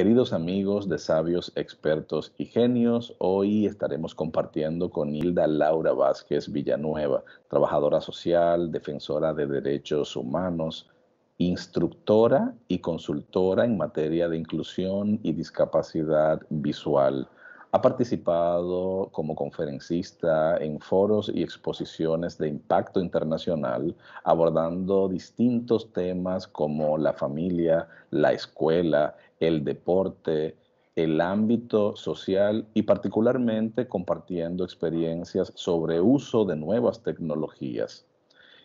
Queridos amigos de Sabios, Expertos y Genios, hoy estaremos compartiendo con Hilda Laura Vázquez Villanueva, trabajadora social, defensora de derechos humanos, instructora y consultora en materia de inclusión y discapacidad visual. Ha participado como conferencista en foros y exposiciones de impacto internacional, abordando distintos temas como la familia, la escuela, el deporte, el ámbito social y particularmente compartiendo experiencias sobre uso de nuevas tecnologías,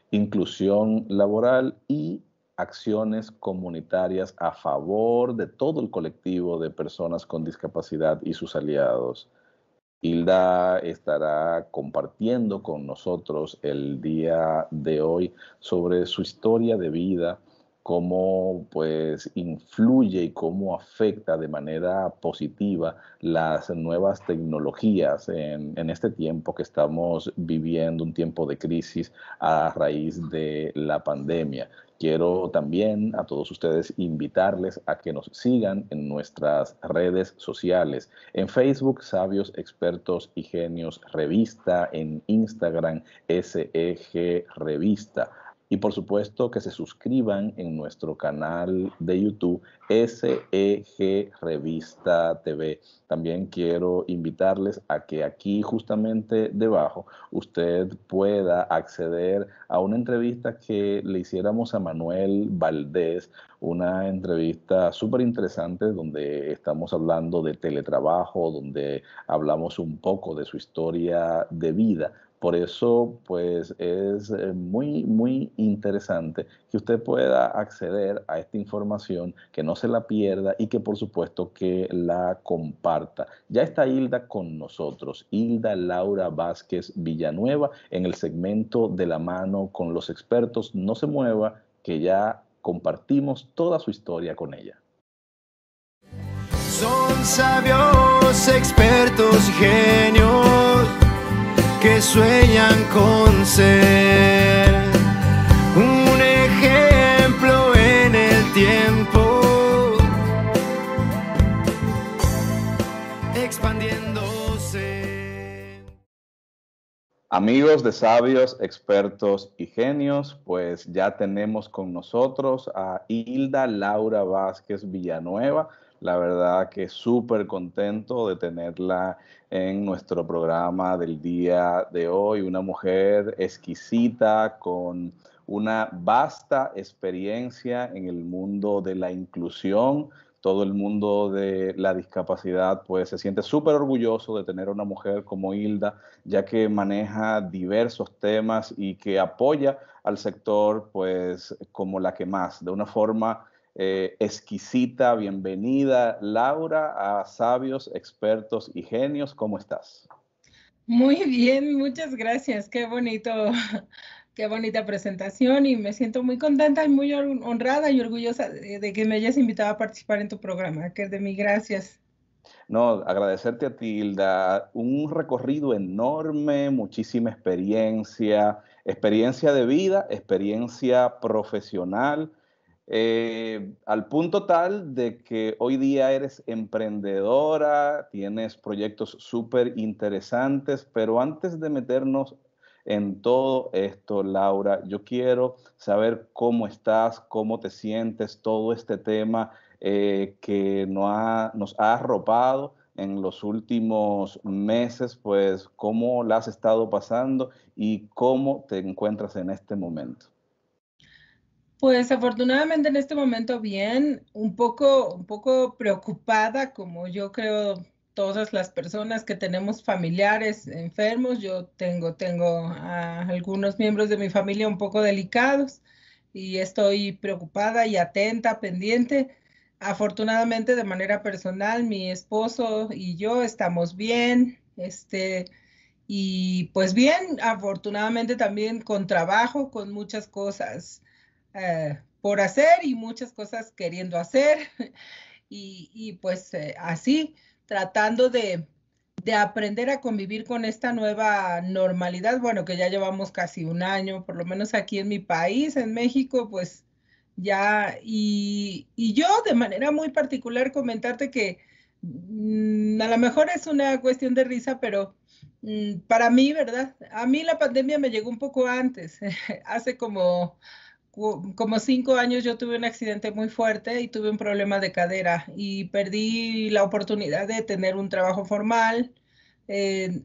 inclusión laboral y acciones comunitarias a favor de todo el colectivo de personas con discapacidad y sus aliados. Hilda estará compartiendo con nosotros el día de hoy sobre su historia de vida, cómo pues influye y cómo afecta de manera positiva las nuevas tecnologías en este tiempo que estamos viviendo, un tiempo de crisis a raíz de la pandemia. Quiero también a todos ustedes invitarles a que nos sigan en nuestras redes sociales. En Facebook, Sabios, Expertos y Genios Revista. En Instagram, SEG Revista. Y por supuesto que se suscriban en nuestro canal de YouTube, SEG Revista TV. También quiero invitarles a que aquí justamente debajo usted pueda acceder a una entrevista que le hiciéramos a Manuel Valdés, una entrevista súper interesante donde estamos hablando de teletrabajo, donde hablamos un poco de su historia de vida. Por eso, pues es muy interesante que usted pueda acceder a esta información, que no se la pierda y que por supuesto que la comparta. Ya está Hilda con nosotros, Hilda Laura Vázquez Villanueva, en el segmento de la mano con los expertos. No se mueva, que ya compartimos toda su historia con ella. Son sabios, expertos y genios que sueñan con ser un ejemplo en el tiempo, expandiéndose. Amigos de Sabios, Expertos y Genios, pues ya tenemos con nosotros a Hilda Laura Vázquez Villanueva. La verdad que súper contento de tenerla en nuestro programa del día de hoy. Una mujer exquisita con una vasta experiencia en el mundo de la inclusión. Todo el mundo de la discapacidad pues se siente súper orgulloso de tener a una mujer como Hilda, ya que maneja diversos temas y que apoya al sector pues como la que más, de una forma exquisita. Bienvenida, Laura, a Sabios, Expertos y Genios. ¿Cómo estás? Muy bien, muchas gracias. Qué bonito, qué bonita presentación y me siento muy contenta y muy honrada y orgullosa de que me hayas invitado a participar en tu programa, que es de mí. Gracias. No, agradecerte a ti, Hilda. Un recorrido enorme, muchísima experiencia, experiencia de vida, experiencia profesional, al punto tal de que hoy día eres emprendedora, tienes proyectos súper interesantes, pero antes de meternos en todo esto, Laura, yo quiero saber cómo estás, cómo te sientes, todo este tema que nos ha arropado en los últimos meses, pues cómo la has estado pasando y cómo te encuentras en este momento. Pues afortunadamente en este momento bien, un poco preocupada, como yo creo todas las personas que tenemos familiares enfermos. Yo tengo a algunos miembros de mi familia un poco delicados y estoy preocupada y atenta, pendiente. Afortunadamente de manera personal, mi esposo y yo estamos bien, y pues bien, afortunadamente también con trabajo, con muchas cosas por hacer y muchas cosas queriendo hacer y pues así tratando de aprender a convivir con esta nueva normalidad. Bueno, que ya llevamos casi un año, por lo menos aquí en mi país, en México, pues ya, y yo de manera muy particular comentarte que a lo mejor es una cuestión de risa, pero para mí, ¿verdad? A mí la pandemia me llegó un poco antes, hace como 5 años yo tuve un accidente muy fuerte y tuve un problema de cadera y perdí la oportunidad de tener un trabajo formal.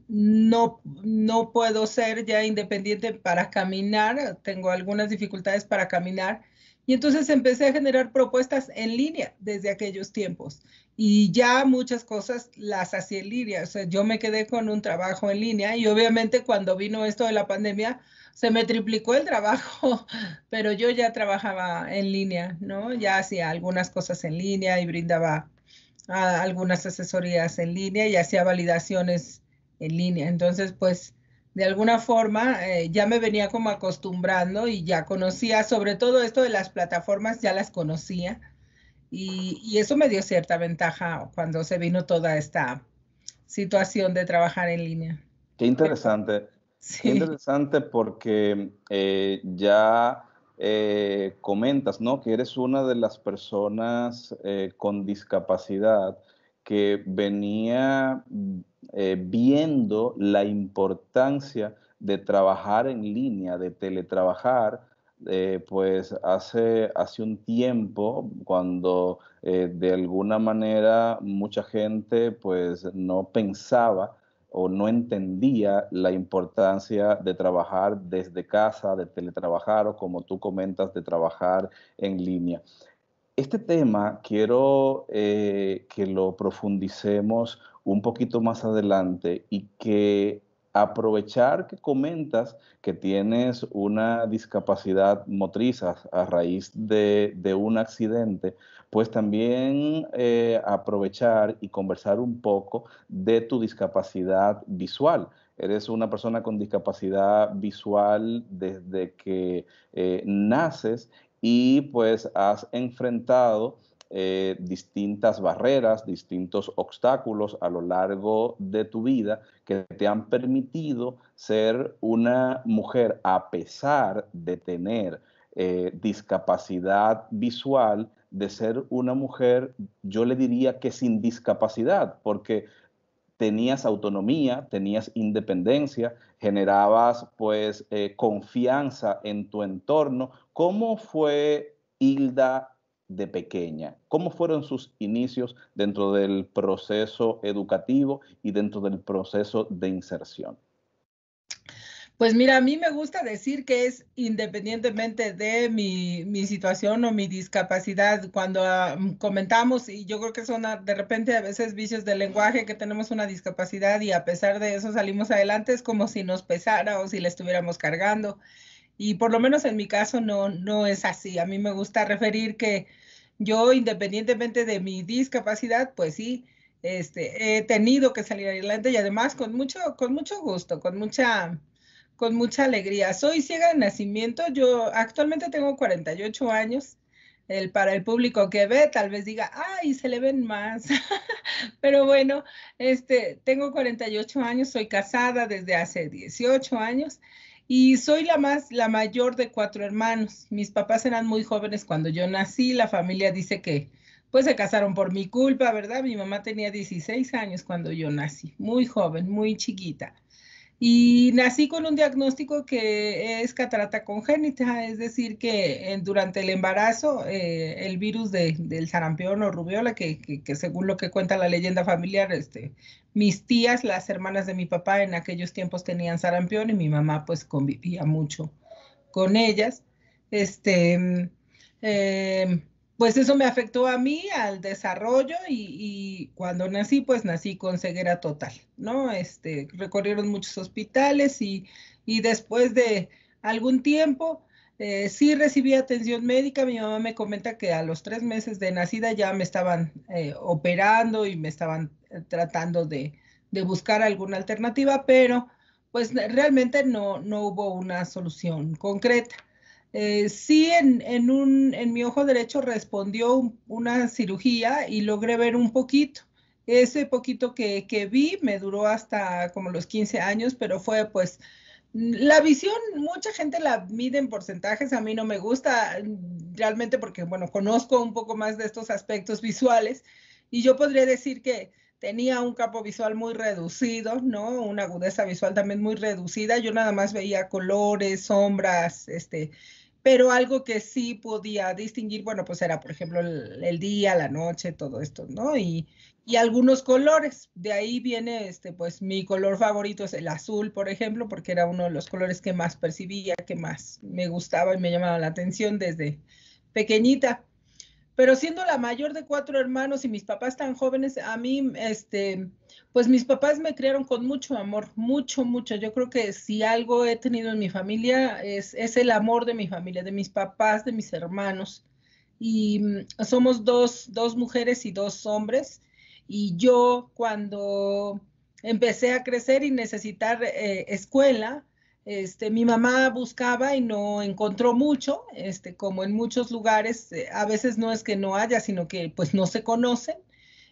No puedo ser ya independiente para caminar, tengo algunas dificultades para caminar y entonces empecé a generar propuestas en línea desde aquellos tiempos y ya muchas cosas las hacía en línea, o sea, yo me quedé con un trabajo en línea y obviamente cuando vino esto de la pandemia se me triplicó el trabajo, pero yo ya trabajaba en línea, ¿no? Ya hacía algunas cosas en línea y brindaba algunas asesorías en línea y hacía validaciones en línea. Entonces, pues, de alguna forma ya me venía como acostumbrando y ya conocía, sobre todo esto de las plataformas, ya las conocía y eso me dio cierta ventaja cuando se vino toda esta situación de trabajar en línea. Qué interesante, qué Sí. interesante porque ya comentas, ¿no? Que eres una de las personas con discapacidad que venía viendo la importancia de trabajar en línea, de teletrabajar, pues hace un tiempo, cuando de alguna manera mucha gente pues no pensaba o no entendía la importancia de trabajar desde casa, de teletrabajar o como tú comentas, de trabajar en línea. Este tema quiero que lo profundicemos un poquito más adelante y que aprovechar que comentas que tienes una discapacidad motriz a raíz de un accidente, pues también aprovechar y conversar un poco de tu discapacidad visual. Eres una persona con discapacidad visual desde que naces y pues has enfrentado distintas barreras, distintos obstáculos a lo largo de tu vida que te han permitido ser una mujer a pesar de tener discapacidad visual, de ser una mujer, yo le diría que sin discapacidad, porque tenías autonomía, tenías independencia, generabas pues confianza en tu entorno. ¿Cómo fue Hilda de pequeña? ¿Cómo fueron sus inicios dentro del proceso educativo y dentro del proceso de inserción? Pues mira, a mí me gusta decir que es independientemente de mi situación o mi discapacidad. Cuando comentamos, y yo creo que son de repente a veces vicios del lenguaje, que tenemos una discapacidad y a pesar de eso salimos adelante, es como si nos pesara o si la estuviéramos cargando. Y por lo menos en mi caso no es así. A mí me gusta referir que yo, independientemente de mi discapacidad, pues sí, he tenido que salir adelante y además con mucho gusto, con mucha alegría. Soy ciega de nacimiento, yo actualmente tengo 48 años. Para el público que ve, tal vez diga, ay, se le ven más. Pero bueno, tengo 48 años, soy casada desde hace 18 años y soy la mayor de 4 hermanos. Mis papás eran muy jóvenes cuando yo nací, la familia dice que pues se casaron por mi culpa, ¿verdad? Mi mamá tenía 16 años cuando yo nací, muy joven, muy chiquita. Y nací con un diagnóstico que es catarata congénita, es decir, que durante el embarazo el virus del sarampión o rubiola, que según lo que cuenta la leyenda familiar, mis tías, las hermanas de mi papá en aquellos tiempos tenían sarampión y mi mamá pues convivía mucho con ellas. Este, eh, pues eso me afectó a mí, al desarrollo y cuando nací, pues nací con ceguera total, ¿no? Recorrieron muchos hospitales y después de algún tiempo sí recibí atención médica. Mi mamá me comenta que a los 3 meses de nacida ya me estaban operando y me estaban tratando de buscar alguna alternativa, pero pues realmente no hubo una solución concreta. Sí, en mi ojo derecho respondió una cirugía y logré ver un poquito. Ese poquito que vi me duró hasta como los 15 años, pero fue pues La visión, mucha gente la mide en porcentajes, a mí no me gusta realmente porque, bueno, conozco un poco más de estos aspectos visuales y yo podría decir que tenía un campo visual muy reducido, ¿no? Una agudeza visual también muy reducida. Yo nada más veía colores, sombras, pero algo que sí podía distinguir, bueno, pues era, por ejemplo, el día, la noche, todo esto, ¿no? Y algunos colores. De ahí viene, pues mi color favorito es el azul, por ejemplo, porque era uno de los colores que más percibía, que más me gustaba y me llamaba la atención desde pequeñita. Pero siendo la mayor de 4 hermanos y mis papás tan jóvenes, a mí, pues mis papás me criaron con mucho amor, mucho, mucho. Yo creo que si algo he tenido en mi familia es el amor de mi familia, de mis papás, de mis hermanos. Y somos dos mujeres y 2 hombres. Y yo cuando empecé a crecer y necesitar escuela, mi mamá buscaba y no encontró mucho, como en muchos lugares, a veces no es que no haya, sino que pues no se conocen,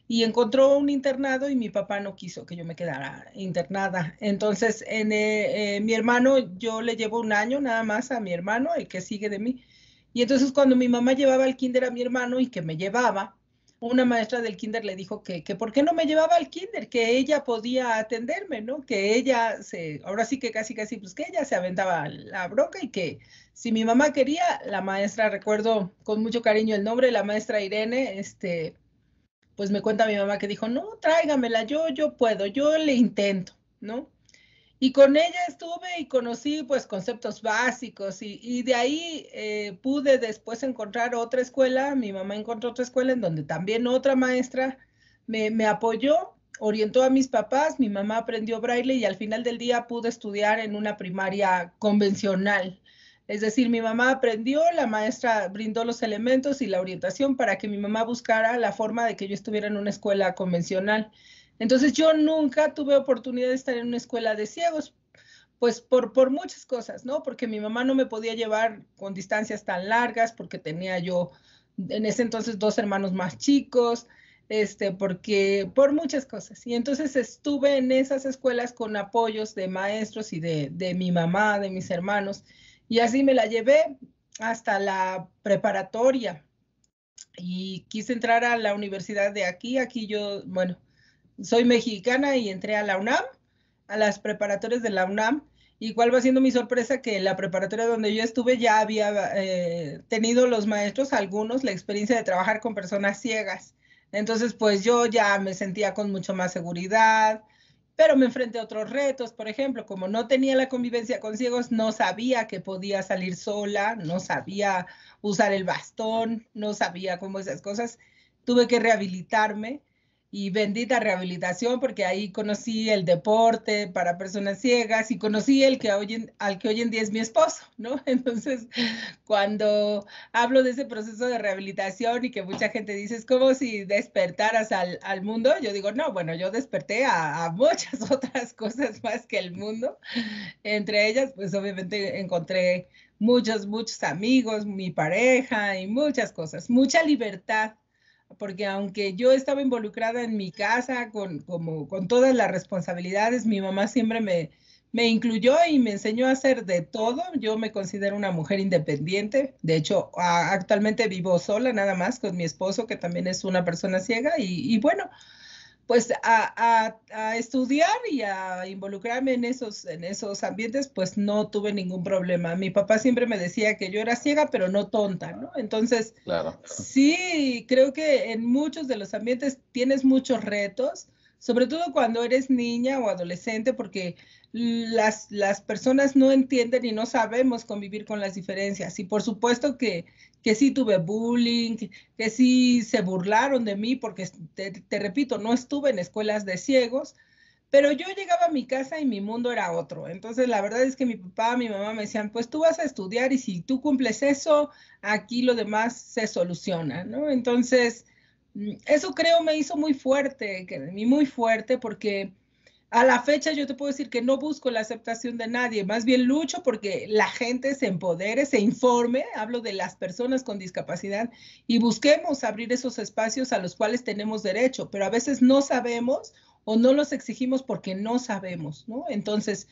y encontró un internado y mi papá no quiso que yo me quedara internada. Entonces, mi hermano, yo le llevo un año nada más a mi hermano, el que sigue de mí, y entonces cuando mi mamá llevaba al kinder a mi hermano y que me llevaba, una maestra del kinder le dijo que por qué no me llevaba al kinder, que ella podía atenderme, ¿no? Que ella ahora sí que casi, pues que ella se aventaba la bronca y que si mi mamá quería, la maestra, recuerdo con mucho cariño el nombre, la maestra Irene, pues me cuenta mi mamá que dijo, no, tráigamela, yo puedo, yo le intento, ¿no? Y con ella estuve y conocí pues conceptos básicos y de ahí pude después encontrar otra escuela, mi mamá encontró otra escuela en donde también otra maestra me apoyó, orientó a mis papás, mi mamá aprendió braille y al final del día pude estudiar en una primaria convencional. Es decir, mi mamá aprendió, la maestra brindó los elementos y la orientación para que mi mamá buscara la forma de que yo estuviera en una escuela convencional. Entonces yo nunca tuve oportunidad de estar en una escuela de ciegos, pues por muchas cosas, ¿no? Porque mi mamá no me podía llevar con distancias tan largas, porque tenía yo en ese entonces 2 hermanos más chicos, porque por muchas cosas. Y entonces estuve en esas escuelas con apoyos de maestros y de mi mamá, de mis hermanos, y así me la llevé hasta la preparatoria y quise entrar a la universidad de aquí yo, bueno, soy mexicana y entré a la UNAM, a las preparatorias de la UNAM, y cuál va siendo mi sorpresa que la preparatoria donde yo estuve ya había tenido los maestros, algunos, la experiencia de trabajar con personas ciegas. Entonces, pues yo ya me sentía con mucho más seguridad, pero me enfrenté a otros retos, por ejemplo, como no tenía la convivencia con ciegos, no sabía que podía salir sola, no sabía usar el bastón, no sabía cómo esas cosas, tuve que rehabilitarme y bendita rehabilitación porque ahí conocí el deporte para personas ciegas y conocí al que hoy en día es mi esposo, ¿no? Entonces, cuando hablo de ese proceso de rehabilitación y que mucha gente dice, es como si despertaras al mundo, yo digo, no, bueno, yo desperté a muchas otras cosas más que el mundo. Entre ellas, pues obviamente encontré muchos amigos, mi pareja y muchas cosas, mucha libertad porque aunque yo estaba involucrada en mi casa con todas las responsabilidades, mi mamá siempre me incluyó y me enseñó a hacer de todo. Yo me considero una mujer independiente. De hecho, actualmente vivo sola nada más con mi esposo, que también es una persona ciega. Y bueno, pues a estudiar y a involucrarme en esos ambientes, pues no tuve ningún problema. Mi papá siempre me decía que yo era ciega, pero no tonta, ¿no? Entonces, Claro. sí, creo que en muchos de los ambientes tienes muchos retos, sobre todo cuando eres niña o adolescente, porque las personas no entienden y no sabemos convivir con las diferencias. Y por supuesto que sí tuve bullying, que sí se burlaron de mí, porque te repito, no estuve en escuelas de ciegos, pero yo llegaba a mi casa y mi mundo era otro. Entonces, la verdad es que mi papá, mi mamá me decían, pues tú vas a estudiar y si tú cumples eso, aquí lo demás se soluciona, ¿no? Entonces, eso creo me hizo muy fuerte porque a la fecha yo te puedo decir que no busco la aceptación de nadie, más bien lucho porque la gente se empodere, se informe, hablo de las personas con discapacidad y busquemos abrir esos espacios a los cuales tenemos derecho, pero a veces no sabemos o no los exigimos porque no sabemos, ¿no? Entonces,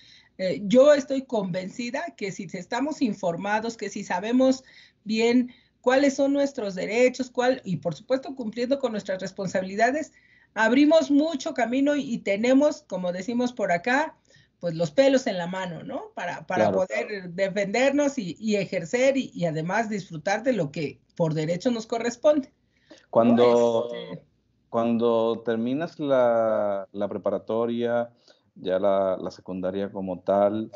yo estoy convencida que si estamos informados, que si sabemos bien cuáles son nuestros derechos, y por supuesto cumpliendo con nuestras responsabilidades, abrimos mucho camino y tenemos, como decimos por acá, pues los pelos en la mano, ¿no? Para Claro. poder defendernos y ejercer y además disfrutar de lo que por derecho nos corresponde, ¿no? Cuando, cuando terminas la preparatoria, ya la secundaria como tal,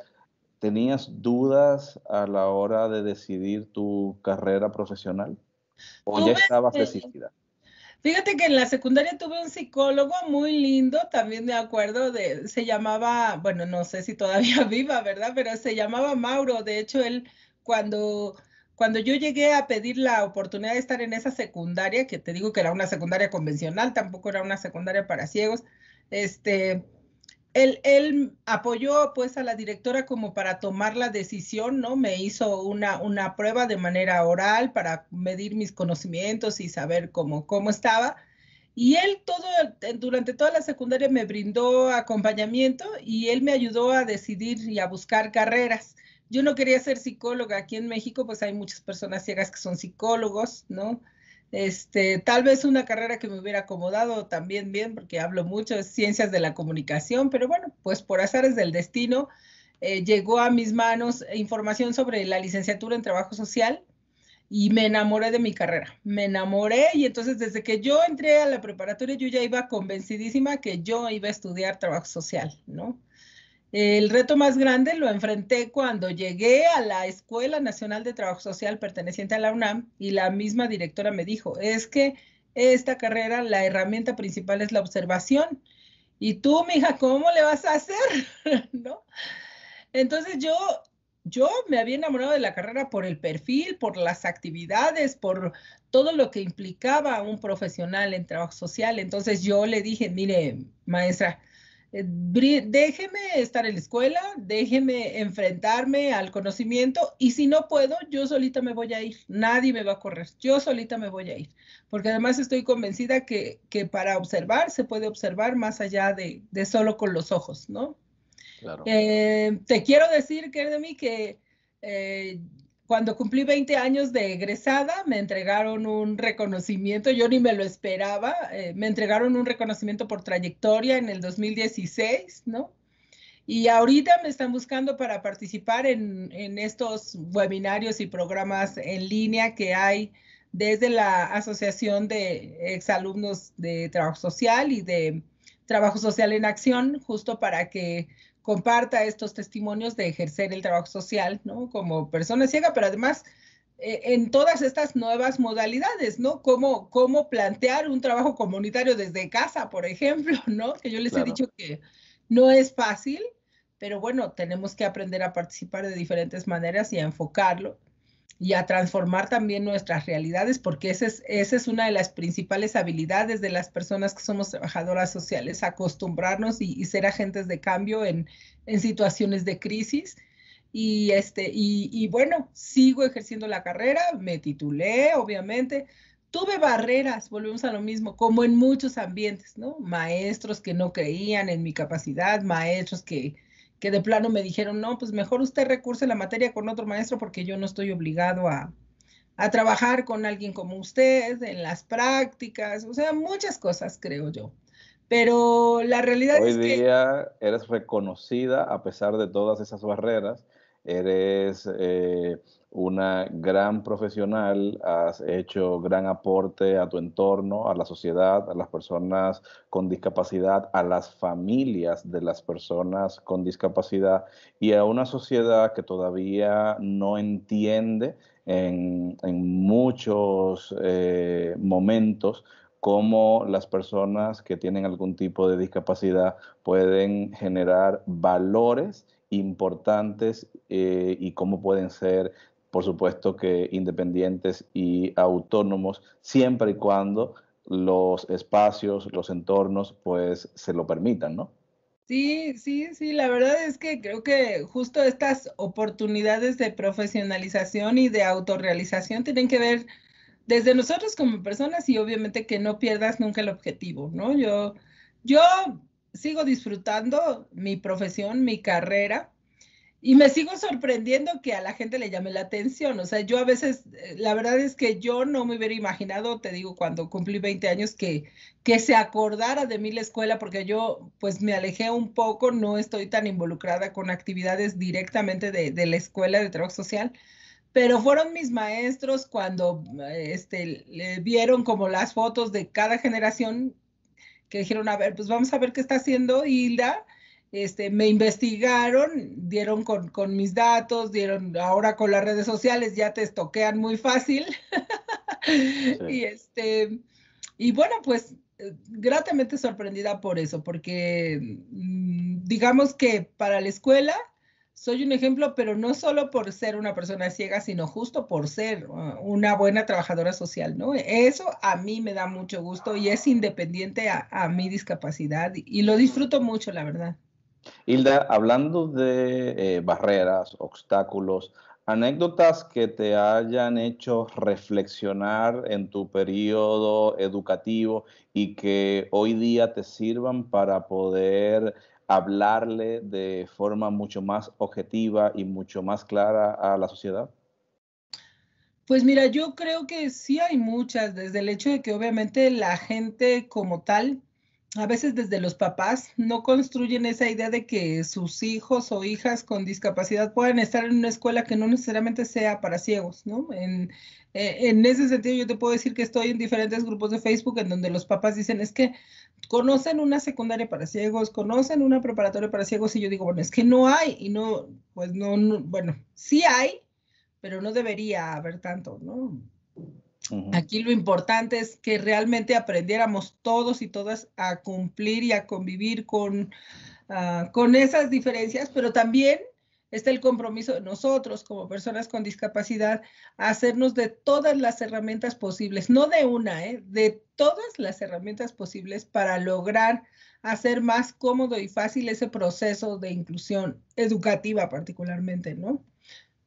¿tenías dudas a la hora de decidir tu carrera profesional? ¿O ya Tuve, estabas decidida? fíjate que en la secundaria tuve un psicólogo muy lindo, también me acuerdo se llamaba, bueno, no sé si todavía viva, ¿verdad? Pero se llamaba Mauro. De hecho, él cuando, cuando yo llegué a pedir la oportunidad de estar en esa secundaria, que te digo que era una secundaria convencional, tampoco era una secundaria para ciegos, él apoyó pues a la directora como para tomar la decisión, ¿no? Me hizo una prueba de manera oral para medir mis conocimientos y saber cómo estaba. Y él durante toda la secundaria me brindó acompañamiento y él me ayudó a decidir y a buscar carreras. Yo no quería ser psicóloga. Aquí en México pues hay muchas personas ciegas que son psicólogos, ¿no? Tal vez una carrera que me hubiera acomodado también bien, porque hablo mucho de ciencias de la comunicación, pero bueno, pues por azares del destino, llegó a mis manos información sobre la licenciatura en trabajo social y me enamoré de mi carrera. Me enamoré y entonces desde que yo entré a la preparatoria yo ya iba convencidísima que yo iba a estudiar trabajo social, ¿no? El reto más grande lo enfrenté cuando llegué a la Escuela Nacional de Trabajo Social perteneciente a la UNAM y la misma directora me dijo, es que esta carrera, la herramienta principal es la observación. Y tú, mija, ¿cómo le vas a hacer? ¿No? Entonces yo me había enamorado de la carrera por el perfil, por las actividades, por todo lo que implicaba un profesional en trabajo social. Entonces yo le dije, mire, maestra, déjeme estar en la escuela, déjeme enfrentarme al conocimiento y si no puedo, yo solita me voy a ir, nadie me va a correr, yo solita me voy a ir, porque además estoy convencida que para observar se puede observar más allá de solo con los ojos, ¿no? Claro. Te quiero decir, Kerdemi, que cuando cumplí 20 años de egresada, me entregaron un reconocimiento, yo ni me lo esperaba, me entregaron un reconocimiento por trayectoria en el 2016, ¿no? Y ahorita me están buscando para participar en estos webinarios y programas en línea que hay desde la Asociación de Exalumnos de Trabajo Social y de Trabajo Social en Acción, justo para que comparta estos testimonios de ejercer el trabajo social, ¿no? Como persona ciega, pero además en todas estas nuevas modalidades, ¿no? Cómo plantear un trabajo comunitario desde casa, por ejemplo, ¿no? Que yo les he dicho que no es fácil, pero bueno, tenemos que aprender a participar de diferentes maneras y a enfocarlo y a transformar también nuestras realidades, porque esa es una de las principales habilidades de las personas que somos trabajadoras sociales, acostumbrarnos y ser agentes de cambio en situaciones de crisis. Y bueno, sigo ejerciendo la carrera, me titulé, obviamente. Tuve barreras, volvemos a lo mismo, como en muchos ambientes, ¿no? Maestros que no creían en mi capacidad, maestros que de plano me dijeron, no, pues mejor usted recurse la materia con otro maestro porque yo no estoy obligado a trabajar con alguien como usted en las prácticas, o sea, muchas cosas creo yo. Pero la realidad Hoy es que día eres reconocida a pesar de todas esas barreras, eres una gran profesional, has hecho gran aporte a tu entorno, a la sociedad, a las personas con discapacidad, a las familias de las personas con discapacidad y a una sociedad que todavía no entiende en muchos momentos cómo las personas que tienen algún tipo de discapacidad pueden generar valores importantes y cómo pueden ser, por supuesto, que independientes y autónomos, siempre y cuando los espacios, los entornos, pues se lo permitan, ¿no? sí, sí, sí, la verdad es que creo que justo estas oportunidades de profesionalización y de autorrealización tienen que ver desde nosotros como personas y obviamente que no pierdas nunca el objetivo, ¿no? Yo sigo disfrutando mi profesión, mi carrera, y me sigo sorprendiendo que a la gente le llame la atención. O sea, yo a veces, la verdad es que yo no me hubiera imaginado, te digo, cuando cumplí 20 años, que se acordara de mí la escuela, porque yo pues me alejé un poco, no estoy tan involucrada con actividades directamente de la escuela de trabajo social, pero fueron mis maestros cuando le vieron como las fotos de cada generación, que dijeron, a ver, pues vamos a ver qué está haciendo Hilda. Me investigaron, dieron con mis datos, dieron ahora con las redes sociales, ya te estoquean muy fácil. Sí. y, y bueno, pues gratamente sorprendida por eso, porque digamos que para la escuela soy un ejemplo, pero no solo por ser una persona ciega, sino justo por ser una buena trabajadora social, ¿no? Eso a mí me da mucho gusto y es independiente a mi discapacidad y lo disfruto mucho, la verdad. Hilda, hablando de barreras, obstáculos, anécdotas que te hayan hecho reflexionar en tu periodo educativo y que hoy día te sirvan para poder hablarle de forma mucho más objetiva y mucho más clara a la sociedad. Pues mira, yo creo que sí hay muchas, desde el hecho de que obviamente la gente como tal, a veces desde los papás, no construyen esa idea de que sus hijos o hijas con discapacidad puedan estar en una escuela que no necesariamente sea para ciegos, ¿no? En ese sentido, yo te puedo decir que estoy en diferentes grupos de Facebook en donde los papás dicen, es que conocen una secundaria para ciegos, conocen una preparatoria para ciegos, y yo digo, bueno, es que no hay, y no, pues no, bueno, sí hay, pero no debería haber tanto, ¿no? Ujú. Aquí lo importante es que realmente aprendiéramos todos y todas a cumplir y a convivir con esas diferencias, pero también está el compromiso de nosotros como personas con discapacidad a hacernos de todas las herramientas posibles, no de una, de todas las herramientas posibles para lograr hacer más cómodo y fácil ese proceso de inclusión educativa particularmente, ¿no?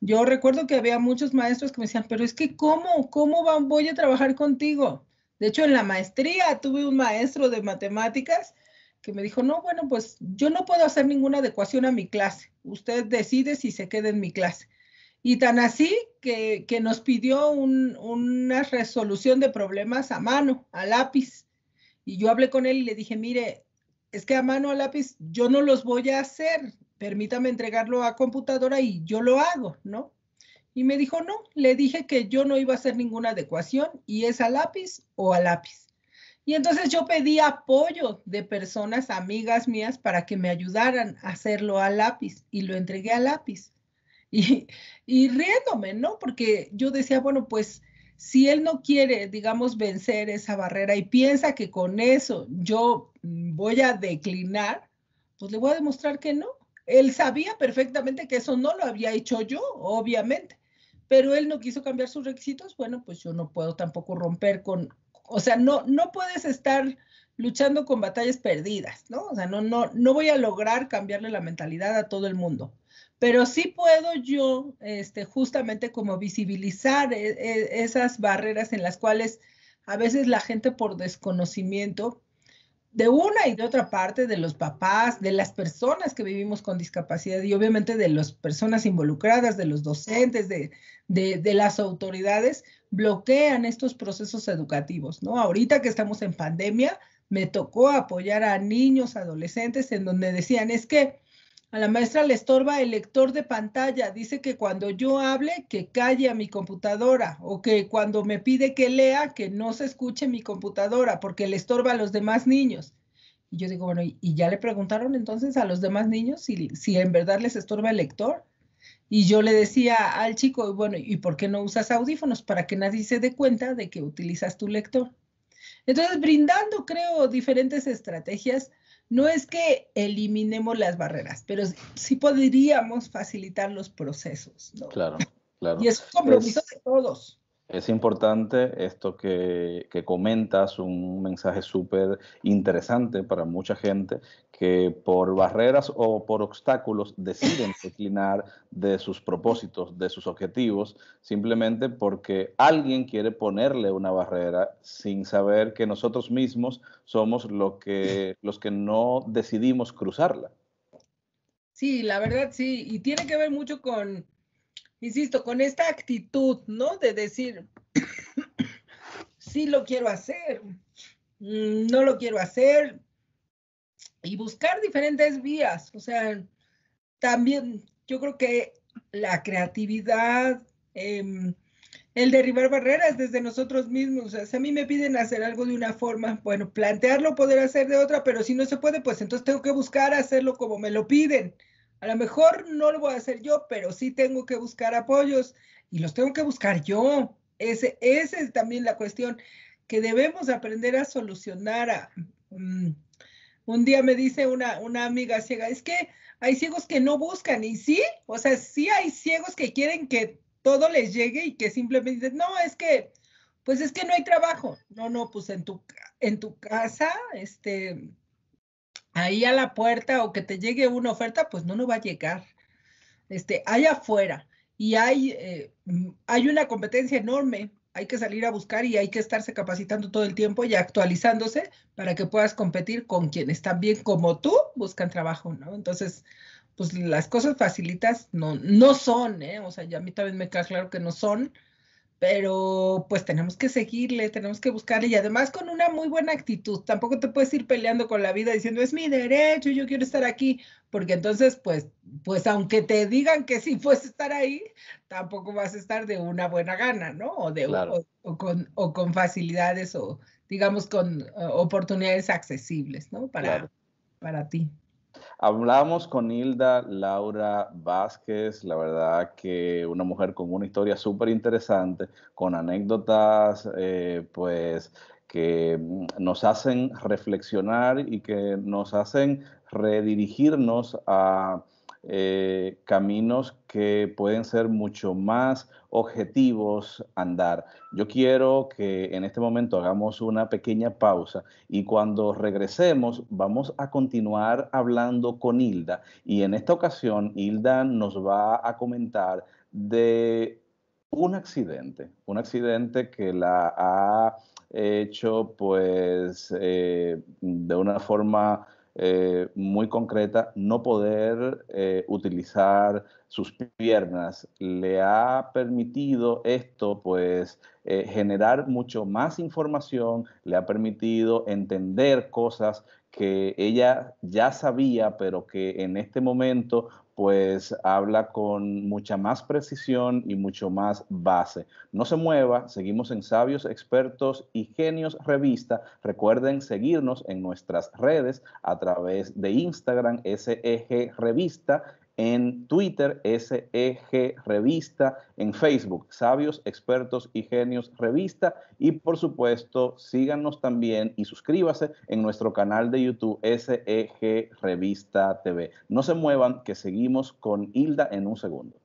Yo recuerdo que había muchos maestros que me decían, pero es que voy a trabajar contigo? De hecho, en la maestría tuve un maestro de matemáticas que me dijo, no, bueno, pues yo no puedo hacer ninguna adecuación a mi clase. Usted decide si se queda en mi clase. Y tan así que nos pidió una resolución de problemas a mano, a lápiz. Y yo hablé con él y le dije, mire, es que a mano a lápiz yo no los voy a hacer, permítame entregarlo a computadora y yo lo hago, ¿no? Y me dijo, no, le dije que yo no iba a hacer ninguna adecuación y es a lápiz o a lápiz. Y entonces yo pedí apoyo de personas, amigas mías, para que me ayudaran a hacerlo a lápiz y lo entregué a lápiz. Y, y riéndome, ¿no? Porque yo decía, bueno, pues si él no quiere, digamos, vencer esa barrera y piensa que con eso yo voy a declinar, pues le voy a demostrar que no. Él sabía perfectamente que eso no lo había hecho yo, obviamente, pero él no quiso cambiar sus requisitos. Bueno, pues yo no puedo tampoco romper o sea, no puedes estar luchando con batallas perdidas, ¿no? O sea, no voy a lograr cambiarle la mentalidad a todo el mundo, pero sí puedo yo justamente como visibilizar esas barreras en las cuales a veces la gente por desconocimiento de una y de otra parte, de los papás, de las personas que vivimos con discapacidad y obviamente de las personas involucradas, de los docentes, de las autoridades, bloquean estos procesos educativos, ¿no? Ahorita que estamos en pandemia, me tocó apoyar a niños, adolescentes, en donde decían, es que a la maestra le estorba el lector de pantalla, dice que cuando yo hable, que calle a mi computadora, o que cuando me pide que lea, que no se escuche mi computadora, porque le estorba a los demás niños. Y yo digo, bueno, ¿y ya le preguntaron entonces a los demás niños si en verdad les estorba el lector? Y yo le decía al chico, bueno, ¿y por qué no usas audífonos? Para que nadie se dé cuenta de que utilizas tu lector. Entonces, brindando, creo, diferentes estrategias, no es que eliminemos las barreras, pero sí podríamos facilitar los procesos, ¿no? Claro, Y claro. es un compromiso Es, de todos. Es importante esto que comentas, un mensaje súper interesante para mucha gente que por barreras o por obstáculos deciden declinar de sus propósitos, de sus objetivos, simplemente porque alguien quiere ponerle una barrera sin saber que nosotros mismos somos los que no decidimos cruzarla. Sí, la verdad sí, y tiene que ver mucho con, insisto, con esta actitud, ¿no? De decir, sí lo quiero hacer, no lo quiero hacer, y buscar diferentes vías. O sea, también yo creo que la creatividad, el derribar barreras desde nosotros mismos. O sea, si a mí me piden hacer algo de una forma, bueno, plantearlo, poder hacer de otra, pero si no se puede, pues entonces tengo que buscar hacerlo como me lo piden. A lo mejor no lo voy a hacer yo, pero sí tengo que buscar apoyos y los tengo que buscar yo. Esa es también la cuestión que debemos aprender a solucionar. Un día me dice una amiga ciega, es que hay ciegos que no buscan, y sí, o sea, sí hay ciegos que quieren que todo les llegue y que simplemente dicen, no, pues es que no hay trabajo. No, pues en tu casa, ahí a la puerta, o que te llegue una oferta, pues no va a llegar. Allá afuera, y hay una competencia enorme. Hay que salir a buscar y hay que estarse capacitando todo el tiempo y actualizándose para que puedas competir con quienes también como tú buscan trabajo, ¿no? Entonces, pues las cosas facilitas no son, ¿eh? O sea, ya a mí también me queda claro que no son, pero pues tenemos que seguirle, tenemos que buscarle, y además con una muy buena actitud. Tampoco te puedes ir peleando con la vida diciendo, es mi derecho, yo quiero estar aquí, porque entonces, pues aunque te digan que sí puedes estar ahí, tampoco vas a estar de una buena gana, ¿no? Claro. O con facilidades, o digamos con oportunidades accesibles, ¿no? Claro. Para ti. Hablamos con Hilda Laura Vázquez, la verdad que una mujer con una historia súper interesante, con anécdotas pues que nos hacen reflexionar y que nos hacen redirigirnos a caminos que pueden ser mucho más objetivos andar. Yo quiero que en este momento hagamos una pequeña pausa y cuando regresemos vamos a continuar hablando con Hilda, y en esta ocasión Hilda nos va a comentar de un accidente que la ha hecho pues de una forma muy concreta no poder utilizar sus piernas. Le ha permitido esto pues generar mucho más información, le ha permitido entender cosas que ella ya sabía, pero que en este momento pues habla con mucha más precisión y mucho más base. No se mueva, seguimos en Sabios, Expertos y Genios Revista. Recuerden seguirnos en nuestras redes a través de Instagram, SEG Revista, en Twitter, SEG Revista, en Facebook, Sabios, Expertos y Genios Revista, y por supuesto, síganos también y suscríbase en nuestro canal de YouTube, SEG Revista TV. No se muevan, que seguimos con Hilda en un segundo.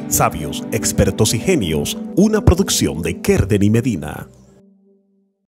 Sabios, Expertos y Genios, una producción de Kerden y Medina.